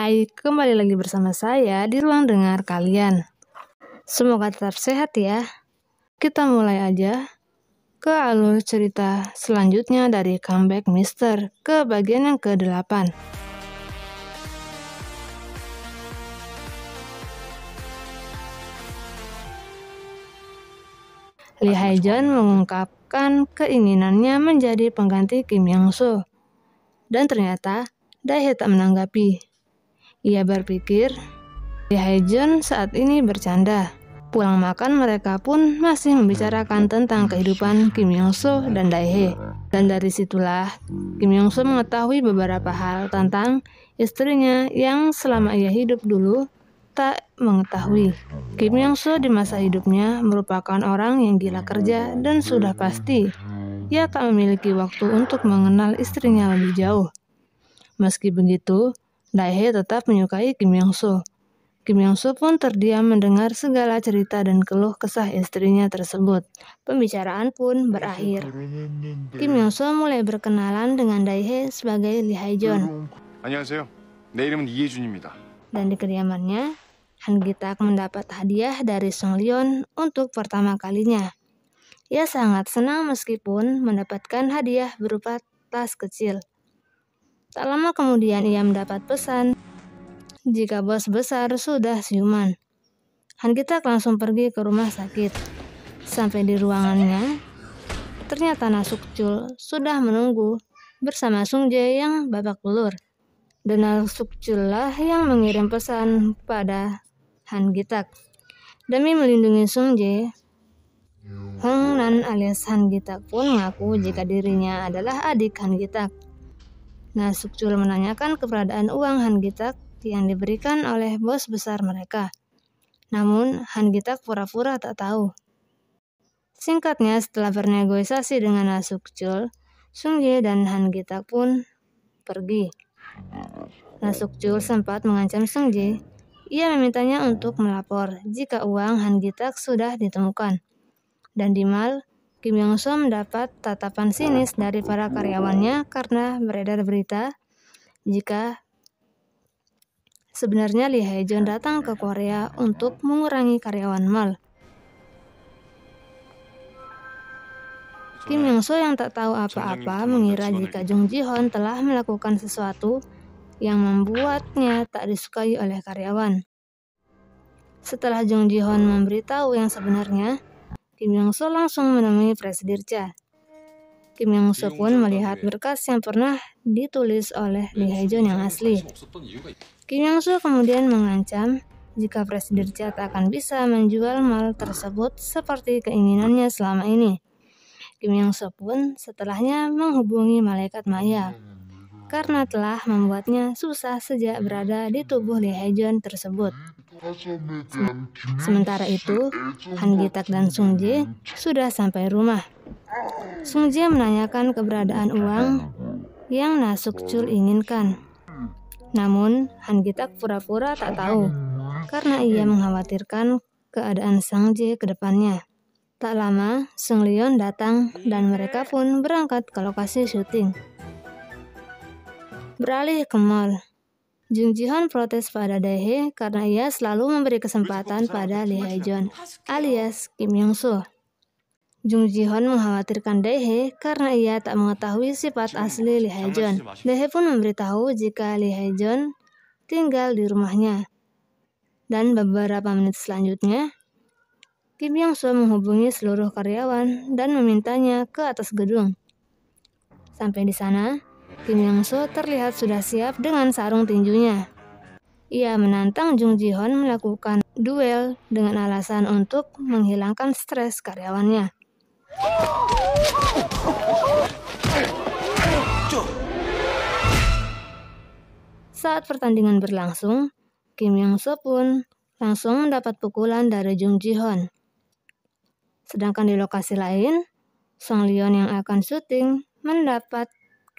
Hai, kembali lagi bersama saya di ruang dengar kalian. Semoga tetap sehat ya. Kita mulai aja ke alur cerita selanjutnya dari Comeback Mister ke bagian yang ke-8. Lee Hae-jeon mengungkapkan keinginannya menjadi pengganti Kim Young-soo. Dan ternyata Dae-hye tak menanggapi. Ia berpikir Lee Hae-jeon saat ini bercanda. Pulang makan mereka pun masih membicarakan tentang kehidupan Kim Young-soo dan Dae-hye. Dan dari situlah Kim Young-soo mengetahui beberapa hal tentang istrinya yang selama ia hidup dulu tak mengetahui. Kim Young-soo di masa hidupnya merupakan orang yang gila kerja dan sudah pasti ia tak memiliki waktu untuk mengenal istrinya lebih jauh. Meski begitu, Dae-hye tetap menyukai Kim Young-soo. Kim Young-soo pun terdiam mendengar segala cerita dan keluh kesah istrinya tersebut. Pembicaraan pun berakhir. Kim Young-soo mulai berkenalan dengan Dae-hye sebagai Lee Hae-jeon. 안녕하세요. 내 이름은 이해준입니다. Dan di kediamannya, Han Gi-tak mendapat hadiah dari Sung Leon untuk pertama kalinya. Ia sangat senang meskipun mendapatkan hadiah berupa tas kecil. Tak lama kemudian ia mendapat pesan jika bos besar sudah siuman. Han Gi-tak langsung pergi ke rumah sakit. Sampai di ruangannya, ternyata Na Suk-chul sudah menunggu bersama Sung Jae yang babak belur. Dan Na Suk-chul lah yang mengirim pesan pada Han Gi-tak. Demi melindungi Sung Jae, Hong Nan alias Han Gi-tak pun mengaku jika dirinya adalah adik Han Gi-tak. Na Suk-chul menanyakan keberadaan uang Han Gi-tak yang diberikan oleh bos besar mereka. Namun, Han Gi-tak pura-pura tak tahu. Singkatnya, setelah bernegosiasi dengan Na Suk-chul, Sung Jae dan Han Gi-tak pun pergi. Na Suk-chul sempat mengancam Sung Jae. Ia memintanya untuk melapor jika uang Han Gi-tak sudah ditemukan. Dan di mal, Kim Young-soo mendapat tatapan sinis dari para karyawannya karena beredar berita jika sebenarnya Lee Hae-jeon datang ke Korea untuk mengurangi karyawan mal. Kim Young-soo yang tak tahu apa-apa mengira jika Jung Ji-hoon telah melakukan sesuatu yang membuatnya tak disukai oleh karyawan. Setelah Jung Ji-hoon memberitahu yang sebenarnya, Kim Young-soo langsung menemui Presidirca. Kim Young-soo pun melihat berkas yang pernah ditulis oleh Lee Hae-jeon yang asli. Kim Young-soo kemudian mengancam jika Presidirca tak akan bisa menjual mal tersebut seperti keinginannya selama ini. Kim Young-soo pun setelahnya menghubungi malaikat Maya karena telah membuatnya susah sejak berada di tubuh Lee Hae-jeon tersebut. Sementara itu, Han Gi-tak dan Sung Jae sudah sampai rumah. Sung Jae menanyakan keberadaan uang yang Na Suk-chul inginkan. Namun, Han Gi-tak pura-pura tak tahu karena ia mengkhawatirkan keadaan Sung Jae ke depannya. Tak lama, Sung Leon datang dan mereka pun berangkat ke lokasi syuting. Beralih ke mall. Jung Ji-hoon protes pada Dae-hye karena ia selalu memberi kesempatan pada Lee Hae-jeon alias Kim Young-soo. Jung Ji-hoon mengkhawatirkan Dae-hye karena ia tak mengetahui sifat asli Lee Hae-jeon. Dae-hye pun memberitahu jika Lee Hae-jeon tinggal di rumahnya. Dan beberapa menit selanjutnya, Kim Young-soo menghubungi seluruh karyawan dan memintanya ke atas gedung. Sampai di sana, Kim Young-soo terlihat sudah siap dengan sarung tinjunya. Ia menantang Jung Ji-hoon melakukan duel dengan alasan untuk menghilangkan stres karyawannya. Saat pertandingan berlangsung, Kim Young-soo pun langsung mendapat pukulan dari Jung Ji-hoon. Sedangkan di lokasi lain, Sung Leon yang akan syuting mendapat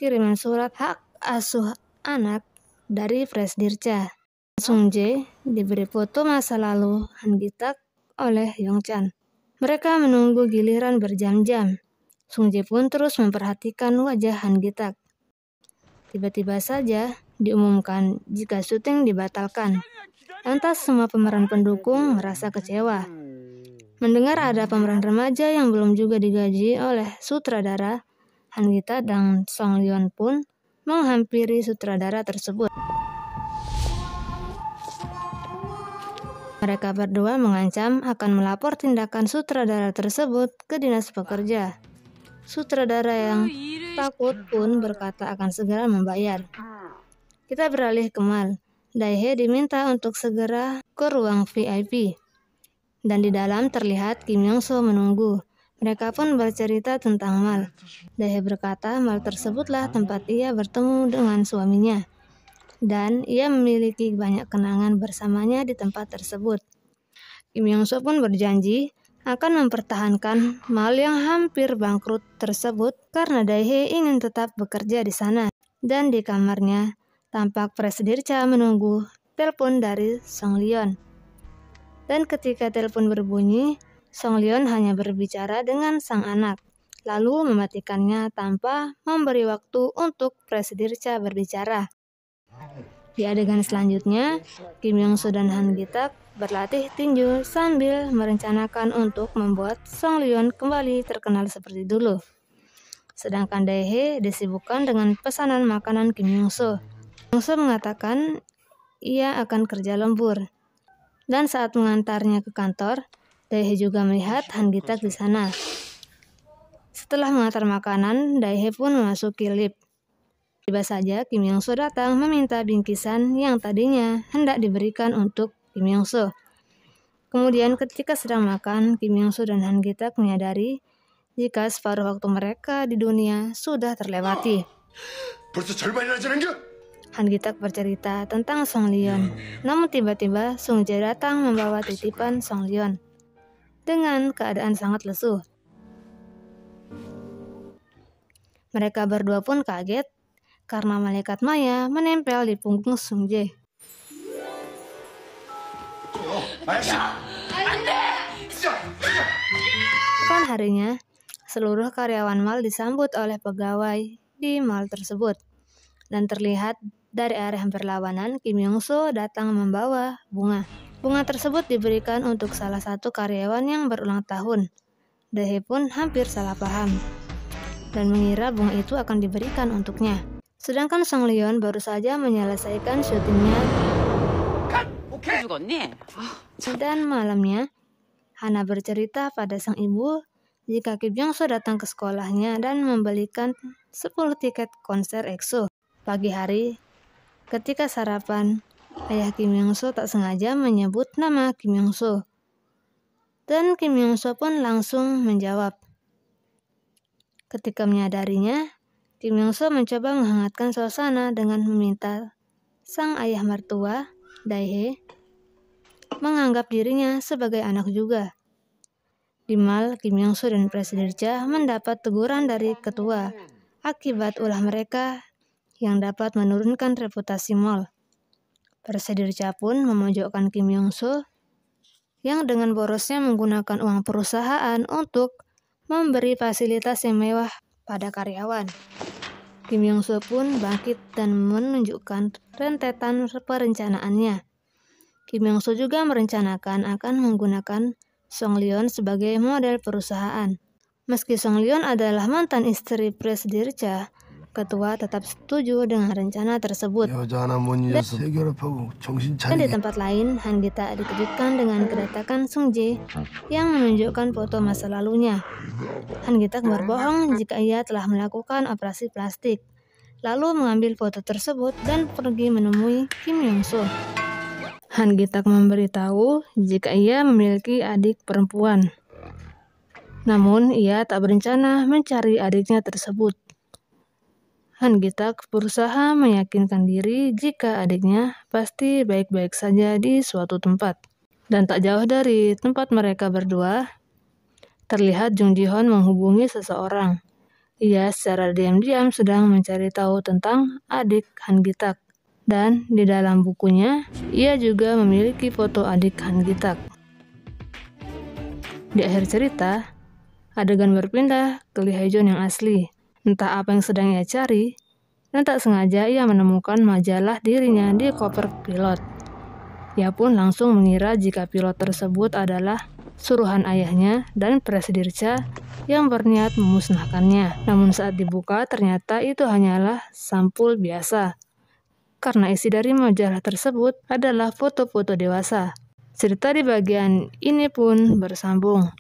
kiriman surat hak asuh anak dari Presidirca. Sung Jae diberi foto masa lalu Han Gi-tak oleh Yong Chan. Mereka menunggu giliran berjam-jam. Sung Jae pun terus memperhatikan wajah Han Gi-tak. Tiba-tiba saja diumumkan jika syuting dibatalkan. Lantas semua pemeran pendukung merasa kecewa. Mendengar ada pemeran remaja yang belum juga digaji oleh sutradara, Han Gi-tak dan Song Leon pun menghampiri sutradara tersebut. Mereka berdua mengancam akan melapor tindakan sutradara tersebut ke dinas pekerja. Sutradara yang takut pun berkata akan segera membayar. Kita beralih ke Mal. Dae-hye diminta untuk segera ke ruang VIP. Dan di dalam terlihat Kim Yong-soo menunggu. Mereka pun bercerita tentang Mal. Dae-hye berkata Mal tersebutlah tempat ia bertemu dengan suaminya. Dan ia memiliki banyak kenangan bersamanya di tempat tersebut. Kim Yong-soo pun berjanji akan mempertahankan Mal yang hampir bangkrut tersebut karena Dae-hye ingin tetap bekerja di sana. Dan di kamarnya, tampak Presidir Cha menunggu telepon dari Song Leon. Dan ketika telepon berbunyi, Song Leon hanya berbicara dengan sang anak, lalu mematikannya tanpa memberi waktu untuk Presidir Cha berbicara. Di adegan selanjutnya, Kim Yong-soo dan Han Gi-tak berlatih tinju sambil merencanakan untuk membuat Song Leon kembali terkenal seperti dulu. Sedangkan Dae-hye disibukkan dengan pesanan makanan Kim Yong-soo. Yong-soo mengatakan ia akan kerja lembur. Dan saat mengantarnya ke kantor, Dae-hye juga melihat Han Gi-tak di sana. Setelah mengantar makanan, Dae-hye pun memasuki lift. Tiba saja Kim Yong-soo datang meminta bingkisan yang tadinya hendak diberikan untuk Kim Yong-soo. Kemudian ketika sedang makan, Kim Yong-soo dan Han Gi-tak menyadari jika separuh waktu mereka di dunia sudah terlewati. 벌써 절반이나 지난 게? Han Gi-tak bercerita tentang Song Leon. Namun tiba-tiba Sung Jae datang membawa titipan Song Leon dengan keadaan sangat lesu. Mereka berdua pun kaget karena malaikat Maya menempel di punggung Sung Jae. Keesokan harinya, seluruh karyawan mal disambut oleh pegawai di mal tersebut. Dan terlihat dari arah berlawanan, Kim Yong-soo datang membawa bunga. Bunga tersebut diberikan untuk salah satu karyawan yang berulang tahun. Dae-hye pun hampir salah paham dan mengira bunga itu akan diberikan untuknya. Sedangkan Song Leon baru saja menyelesaikan syutingnya. Dan malamnya, Hana bercerita pada sang ibu jika Kim Yong-soo datang ke sekolahnya dan membelikan 10 tiket konser EXO. Pagi hari, ketika sarapan, ayah Kim Yong-soo tak sengaja menyebut nama Kim Yong-soo. Dan Kim Yong-soo pun langsung menjawab. Ketika menyadarinya, Kim Yong-soo mencoba menghangatkan suasana dengan meminta sang ayah mertua, Dae-hye, menganggap dirinya sebagai anak juga. Di mal, Kim Yong-soo dan Presiden Cha mendapat teguran dari ketua akibat ulah mereka yang dapat menurunkan reputasi mal. Presiden Cha pun memojokkan Kim Yong-soo yang dengan borosnya menggunakan uang perusahaan untuk memberi fasilitas yang mewah pada karyawan. Kim Yong-soo pun bangkit dan menunjukkan rentetan perencanaannya. Kim Yong-soo juga merencanakan akan menggunakan Song Leon sebagai model perusahaan. Meski Song Leon adalah mantan istri Presiden Cha, ketua tetap setuju dengan rencana tersebut. Dan di tempat lain, Han Gi-tak dikejutkan dengan kedatangan Sung Jae yang menunjukkan foto masa lalunya. Han Gi-tak berbohong jika ia telah melakukan operasi plastik, lalu mengambil foto tersebut dan pergi menemui Kim Yong-soo. Han Gi-tak memberitahu jika ia memiliki adik perempuan. Namun ia tak berencana mencari adiknya tersebut. Han Gi-tak berusaha meyakinkan diri jika adiknya pasti baik-baik saja di suatu tempat. Dan tak jauh dari tempat mereka berdua, terlihat Jung Ji-hoon menghubungi seseorang. Ia secara diam-diam sedang mencari tahu tentang adik Han Gi-tak. Dan di dalam bukunya, ia juga memiliki foto adik Han Gi-tak. Di akhir cerita, adegan berpindah ke Lee Hae-joon yang asli. Entah apa yang sedang ia cari, dan tak sengaja ia menemukan majalah dirinya di koper pilot. Ia pun langsung mengira jika pilot tersebut adalah suruhan ayahnya dan Presidirca yang berniat memusnahkannya. Namun saat dibuka ternyata itu hanyalah sampul biasa, karena isi dari majalah tersebut adalah foto-foto dewasa. Cerita di bagian ini pun bersambung.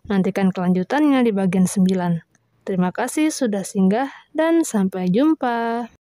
Nantikan kelanjutannya di bagian 9. Terima kasih sudah singgah dan sampai jumpa.